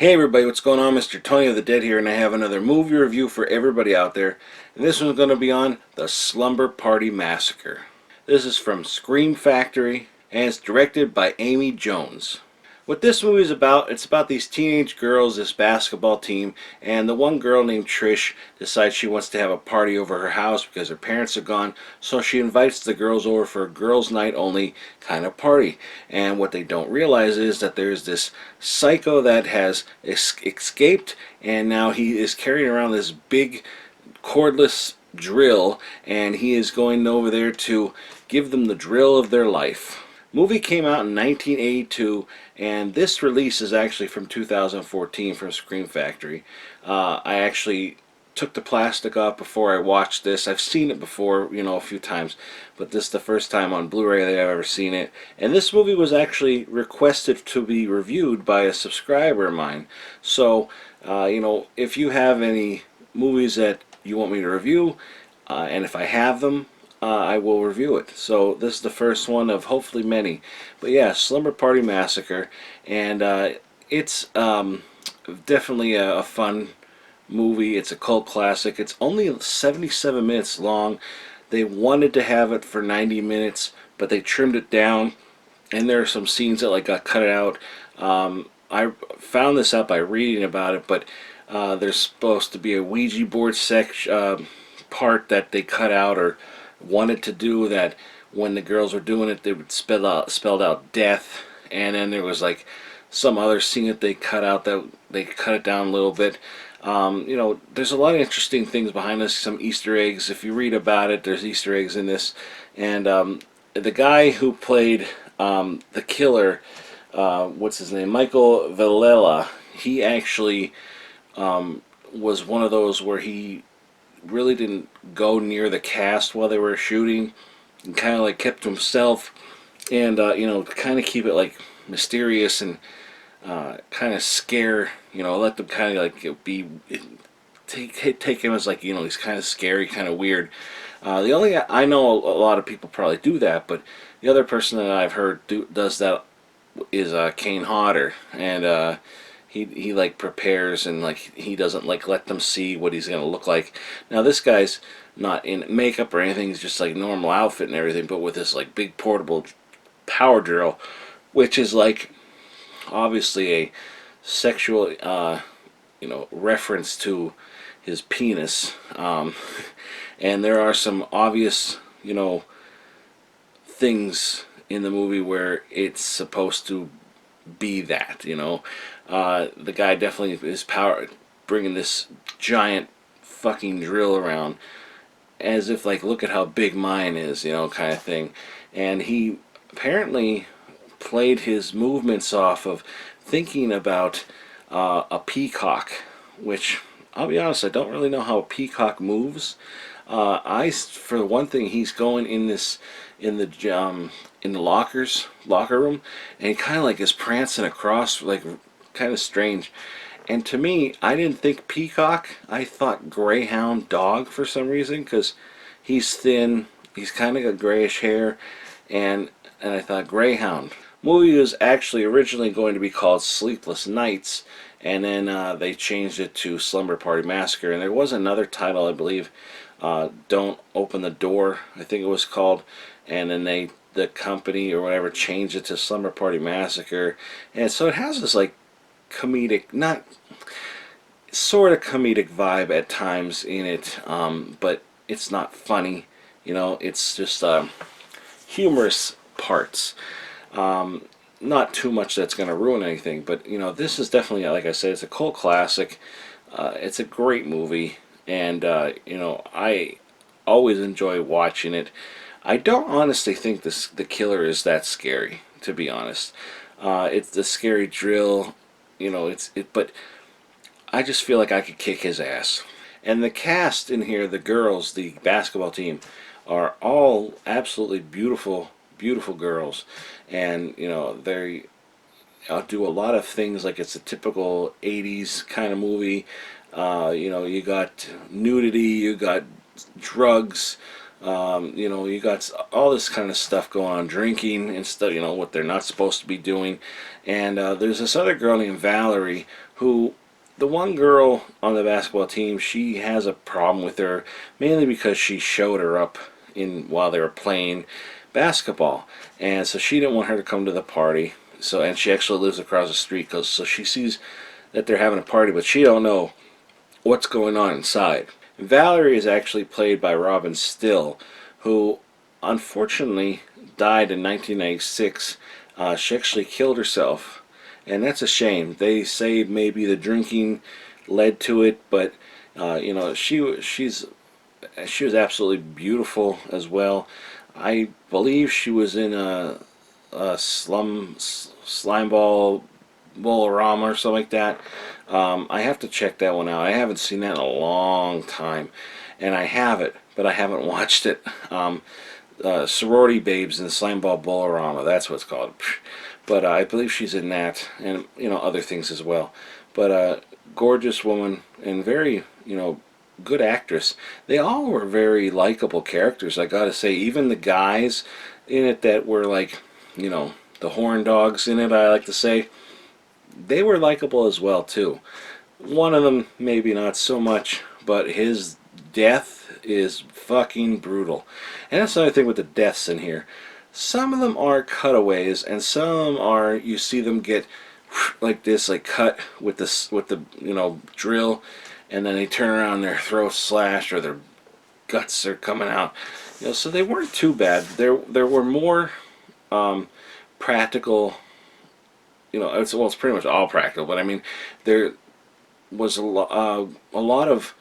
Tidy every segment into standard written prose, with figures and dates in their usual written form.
Hey everybody, what's going on? Mr. Tony of the Dead here, and I have another movie review for everybody out there. And this one's going to be on the Slumber Party Massacre. This is from Scream Factory, and it's directed by Amy Jones. What this movie is about, it's about these teenage girls, this basketball team, and the one girl named Trish decides she wants to have a party over her house because her parents are gone, so she invites the girls over for a girls' night only kind of party. And what they don't realize is that there's this psycho that has escaped, and now he is carrying around this big cordless drill, and he is going over there to give them the drill of their life. Movie came out in 1982, and this release is actually from 2014 from Scream Factory. I actually took the plastic off before I watched this. I've seen it before, a few times, but this is the first time on Blu-ray that I've ever seen it. And this movie was actually requested to be reviewed by a subscriber of mine. So, if you have any movies that you want me to review, and if I have them, I will review it. So this is the first one of hopefully many. But yeah, Slumber Party Massacre, and it's definitely a fun movie. It's a cult classic. It's only 77 minutes long. They wanted to have it for 90 minutes, but they trimmed it down, and there are some scenes that got cut out. I found this out by reading about it, but there's supposed to be a Ouija board part that they cut out or wanted to do, that when the girls were doing it they would spelled out death, and then there was some other scene that they cut out that they cut it down a little bit. There's a lot of interesting things behind this, some Easter eggs. If you read about it, there's Easter eggs in this. And the guy who played the killer, what's his name, Michael Villella, he actually was one of those where he really didn't go near the cast while they were shooting, and kind of kept to himself, and kind of keep it mysterious and kind of scare, let them kind of be take him as he's kind of scary, kind of weird. The only, I know a lot of people probably do that, but the other person that I've heard does that is Kane Hodder, and he prepares, and he doesn't let them see what he's gonna look like. Now this guy's not in makeup or anything; he's just normal outfit and everything, but with this big portable power drill, which is obviously a sexual reference to his penis, and there are some obvious things in the movie where it's supposed to be that. The guy definitely is bringing this giant fucking drill around as if look at how big mine is, kind of thing. And he apparently played his movements off of thinking about a peacock, which I'll be honest, I don't really know how a peacock moves. For one thing, he's going in the locker room, and he kind of is prancing across, kind of strange. And to me, I didn't think peacock. I thought greyhound dog for some reason, because he's thin, he's kind of got grayish hair, and I thought greyhound. Movie was actually originally going to be called Sleepless Nights, and then they changed it to Slumber Party Massacre, and there was another title, I believe, Don't Open the Door, I think it was called, and then the company or whatever changed it to Slumber Party Massacre. And so it has this comedic, not sort of comedic vibe at times in it, but it's not funny, it's just humorous parts. Not too much that's going to ruin anything, but this is definitely, like I said, it's a cult classic. It's a great movie, and I always enjoy watching it. I don't honestly think the killer is that scary, to be honest. It's the scary drill, but I just feel like I could kick his ass. And the cast in here, the girls, the basketball team, are all absolutely beautiful, beautiful girls, and they do a lot of things it's a typical 80s kind of movie. You got nudity, you got drugs, you got all this kind of stuff going on, drinking and stuff, what they're not supposed to be doing. And there's this other girl named Valerie who, the one girl on the basketball team, she has a problem with her, mainly because she showed her up while they were playing basketball, and so she didn't want her to come to the party. So, and she actually lives across the street, so she sees that they're having a party, but she don't know what's going on inside. Valerie is actually played by Robin Stille, who unfortunately died in 1996. She actually killed herself, and that's a shame. They say maybe the drinking led to it, but she was absolutely beautiful as well. I believe she was in a slime ball Bolorama or something like that. I have to check that one out. I haven't seen that in a long time, and I have it, but I haven't watched it. Sorority Babes in the Slime Ball Bolorama, that's what it's called. But I believe she's in that, and other things as well. But gorgeous woman and very good actress. They all were very likable characters, I gotta say. Even the guys in it that were like the horn dogs in it, I like to say, they were likable as well too. One of them maybe not so much, but his death is fucking brutal. And that's another thing with the deaths in here. Some of them are cutaways, and some are you see them get like this, like cut with the drill, and then they turn around, their throats slashed or their guts are coming out. So they weren't too bad. There were more practical. It's pretty much all practical, but I mean, there was a lot of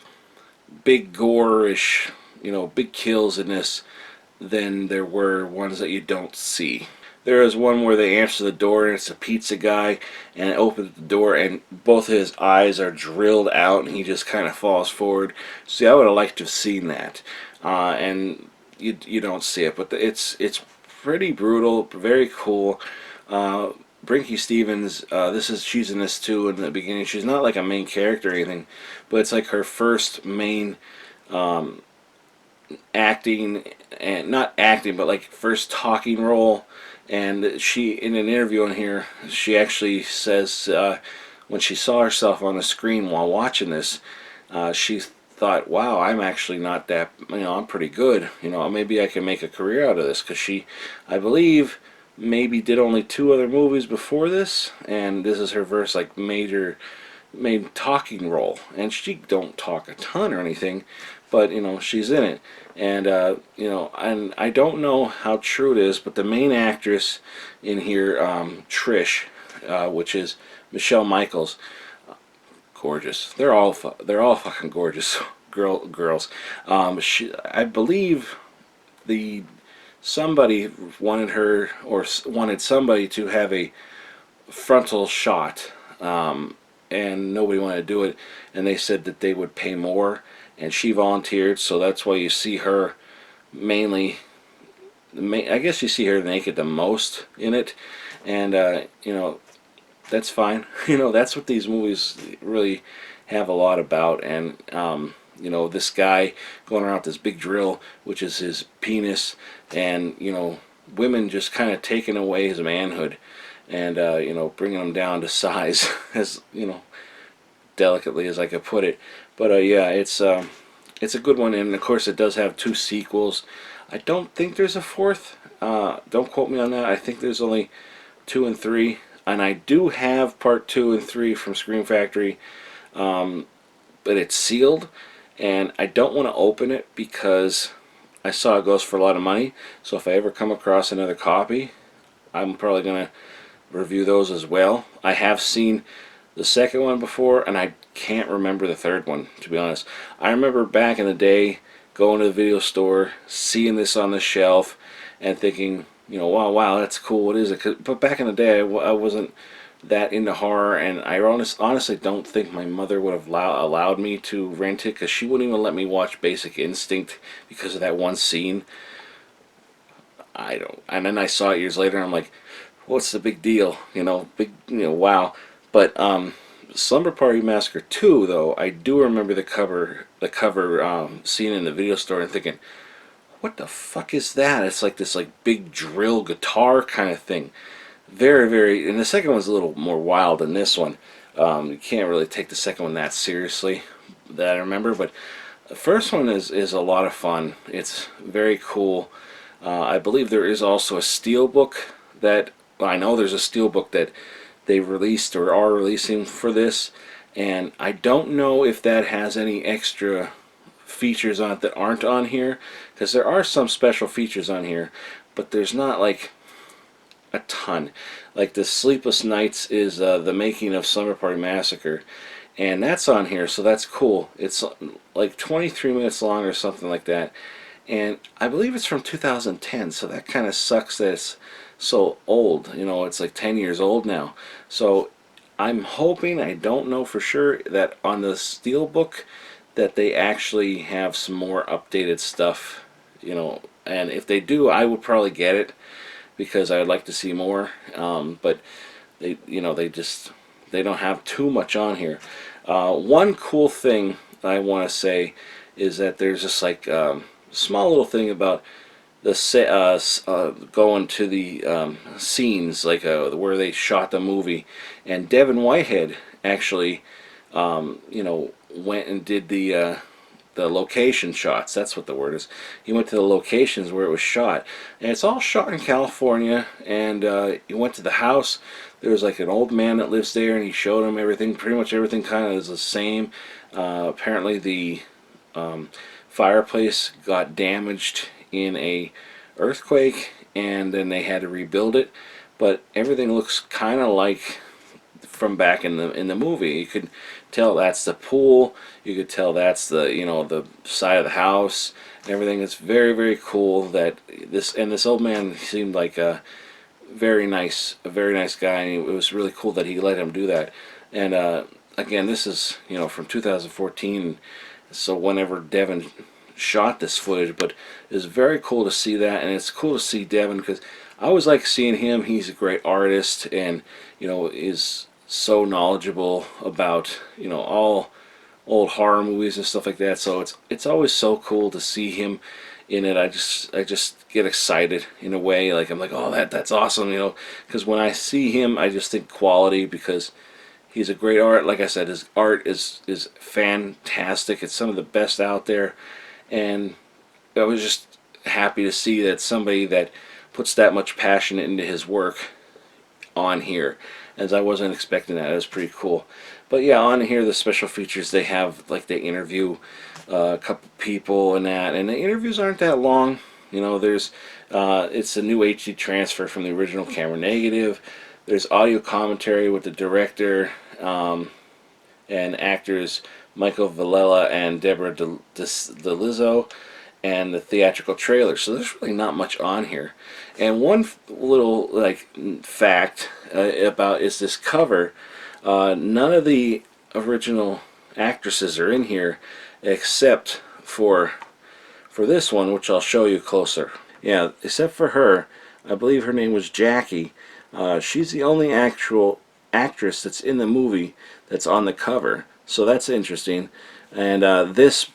big gore-ish, big kills in this than there were ones that you don't see. There is one where they answer the door and it's a pizza guy, and it opens the door and both of his eyes are drilled out and he just kind of falls forward. See, I would have liked to have seen that, and you don't see it, but it's pretty brutal, very cool. Brinky Stevens, she's in this too in the beginning. She's not like a main character or anything, but it's like her first main acting, and not acting, but like first talking role. And she, in an interview on here, she actually says when she saw herself on the screen while watching this, she thought, wow, I'm actually not that, I'm pretty good. Maybe I can make a career out of this, because she, I believe, maybe did only 2 other movies before this, and this is her first like major main talking role. And she don't talk a ton or anything, but she's in it. And and I don't know how true it is, but the main actress in here, Trish, which is Michelle Michaels, gorgeous. They're all fucking gorgeous girls. I believe somebody wanted her, or wanted somebody to have a frontal shot, and nobody wanted to do it, and they said that they would pay more, and she volunteered, so that's why you see her mainly. I guess you see her naked the most in it, and that's fine. That's what these movies really have a lot about. And this guy going around with this big drill, which is his penis, and women just kind of taking away his manhood, and bringing him down to size, as delicately as I could put it. But yeah, it's a good one, and of course it does have 2 sequels. I don't think there's a 4th. Don't quote me on that. I think there's only 2 and 3, and I do have part 2 and 3 from Scream Factory, but it's sealed, and I don't want to open it because I saw it goes for a lot of money. So if I ever come across another copy, I'm probably gonna review those as well. I have seen the second one before, and I can't remember the third one, to be honest. I remember back in the day going to the video store, seeing this on the shelf, and thinking, wow, that's cool. What is it? But back in the day, I wasn't that into horror, and I honestly don't think my mother would have allowed me to rent it, because she wouldn't even let me watch Basic Instinct because of that one scene. And then I saw it years later, and I'm like, what's the big deal? Wow. But Slumber Party Massacre 2, though, I do remember the cover scene in the video store and thinking, what the fuck is that? It's like this big drill guitar kind of thing. Very, very, and the second one's a little more wild than this one. You can't really take the second one that seriously, that I remember. But the first one is a lot of fun. It's very cool. I believe there is also a steelbook that, well, I know there's a steelbook that they released or are releasing for this, and I don't know if that has any extra features on it that aren't on here, because there are some special features on here, but there's not like a ton. Like the Sleepless Nights is the making of Slumber Party Massacre, and that's on here, so that's cool. It's like 23 minutes long or something like that, and I believe it's from 2010, so that kind of sucks that it's so old. You know, it's like 10 years old now. So I'm hoping, I don't know for sure, that on the Steelbook that they actually have some more updated stuff, you know, and if they do, I would probably get it because I would like to see more. But they, you know, they don't have too much on here. One cool thing I want to say is that there's just like small little thing about the going to the scenes, like where they shot the movie, and Devin Whitehead actually, you know, went and did the location shots. That's what the word is. He went to the locations where it was shot, and it's all shot in California. And he went to the house. There was like an old man that lives there, and he showed him everything. Pretty much everything kind of is the same. Apparently the fireplace got damaged in a earthquake, and then they had to rebuild it. But everything looks kind of like from back in the movie. You could tell that's the pool. You could tell that's the, you know, the side of the house. Everything is very, very cool. That this old man seemed like a very nice guy, and it was really cool that he let him do that. And again, this is, you know, from 2014, so whenever Devin shot this footage, but it's very cool to see that, and it's cool to see Devin because I always like seeing him. He's a great artist, and you know, is so knowledgeable about, you know, all old horror movies and stuff like that. So it's always so cool to see him in it. I just get excited in a way. Like I'm like, oh, that's awesome, you know, because when I see him, I just think quality, because he's a great art. Like I said, his art is fantastic. It's some of the best out there, and I was just happy to see that somebody that puts that much passion into his work on here, as I wasn't expecting that. It was pretty cool. But yeah, on here, the special features, they have, like, they interview a couple people and that, and the interviews aren't that long. You know, there's it's a new HD transfer from the original camera negative. There's audio commentary with the director and actors Michael Villella and Debra de Liso, and the theatrical trailer. So there's really not much on here. And one little like fact about is this cover. None of the original actresses are in here except for this one, which I'll show you closer. Yeah, except for her. I believe her name was Jackie. She's the only actual actress that's in the movie that's on the cover. So that's interesting. And this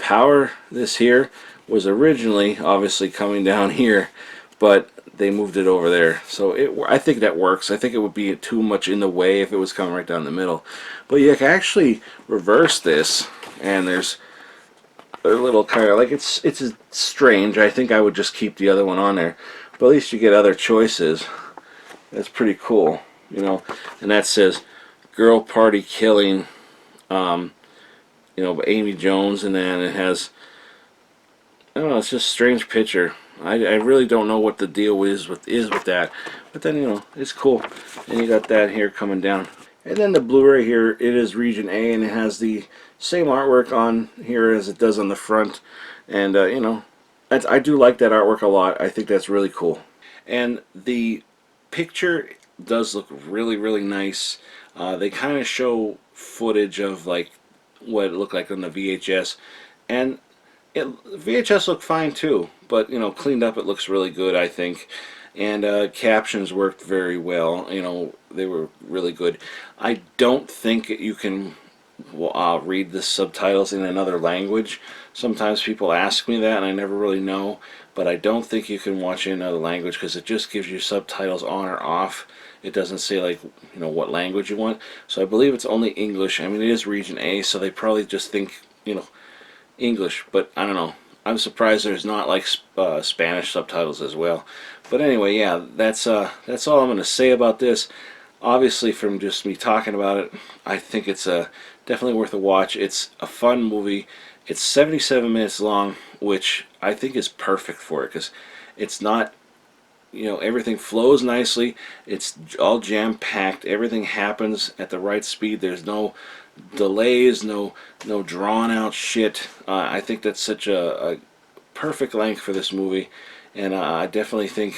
here was originally obviously coming down here, but they moved it over there. So I think that works. I think it would be too much in the way if it was coming right down the middle. But you can actually reverse this, and there's a little kind of like, it's strange. I think I would just keep the other one on there, but at least you get other choices. That's pretty cool, you know. And that says "Girl Party Killing," you know, Amy Jones, and then it has, I don't know, it's just a strange picture. I really don't know what the deal is with that, but then, you know, it's cool. And you got that here coming down, and then the Blu-ray here, it is Region A, and it has the same artwork on here as it does on the front, and you know, I do like that artwork a lot. I think that's really cool, and the picture does look really, really nice. They kind of show footage of like what it looked like on the VHS, and VHS looked fine too, but you know, cleaned up, it looks really good, I think. And captions worked very well. You know, they were really good. I don't think you can read the subtitles in another language. Sometimes people ask me that and I never really know, but I don't think you can watch it in another language because it just gives you subtitles on or off. It doesn't say, like, you know, what language you want. So I believe it's only English. I mean, it is region A, so they probably just think, you know, English, but I don't know. I'm surprised there's not like Spanish subtitles as well. But anyway, yeah, that's all I'm going to say about this. Obviously, from just me talking about it, I think it's definitely worth a watch. It's a fun movie. It's 77 minutes long, which I think is perfect for it because it's not, you know, everything flows nicely. It's all jam-packed. Everything happens at the right speed. There's no delays, no drawn out shit. I think that's such a perfect length for this movie, and I definitely think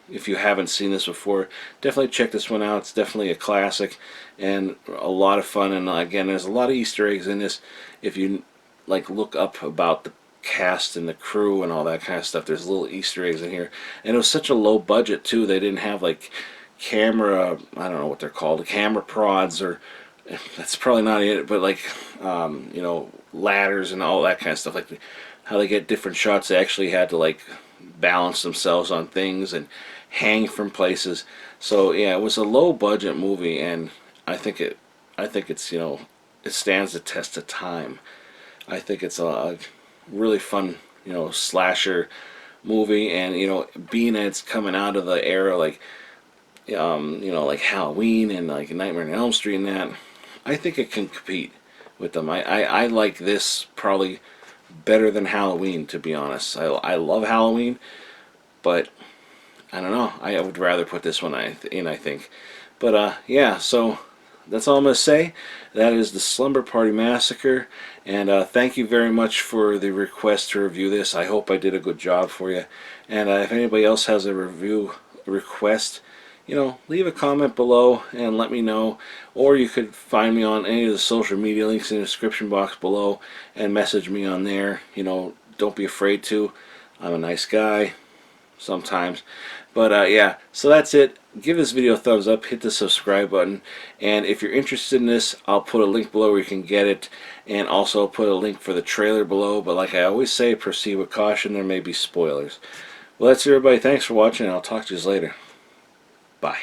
if you haven't seen this before, definitely check this one out. It's definitely a classic and a lot of fun. And again, there's a lot of Easter eggs in this. If you like look up about the cast and the crew and all that kind of stuff, there's little Easter eggs in here. And it was such a low budget too. They didn't have like camera, I don't know what they're called, camera prods, or that's probably not it, but like you know, ladders and all that kind of stuff, like how they get different shots. They actually had to like balance themselves on things and hang from places. So yeah, it was a low budget movie, and I think it's, you know, it stands the test of time. I think it's a really fun, you know, slasher movie, and you know, being that it's coming out of the era like you know, like Halloween and like Nightmare on Elm Street and that, I think it can compete with them. I like this probably better than Halloween, to be honest. I love Halloween, but I don't know. I would rather put this one in, I think. But yeah, so that's all I'm going to say. That is the Slumber Party Massacre, and thank you very much for the request to review this. I hope I did a good job for you. And if anybody else has a review request, you know, leave a comment below and let me know. Or you could find me on any of the social media links in the description box below and message me on there. You know, don't be afraid to. I'm a nice guy sometimes. But yeah, so that's it. Give this video a thumbs up, hit the subscribe button, and if you're interested in this, I'll put a link below where you can get it, and also I'll put a link for the trailer below. But like I always say, proceed with caution. There may be spoilers. Well, that's it, everybody. Thanks for watching, and I'll talk to you later. Bye.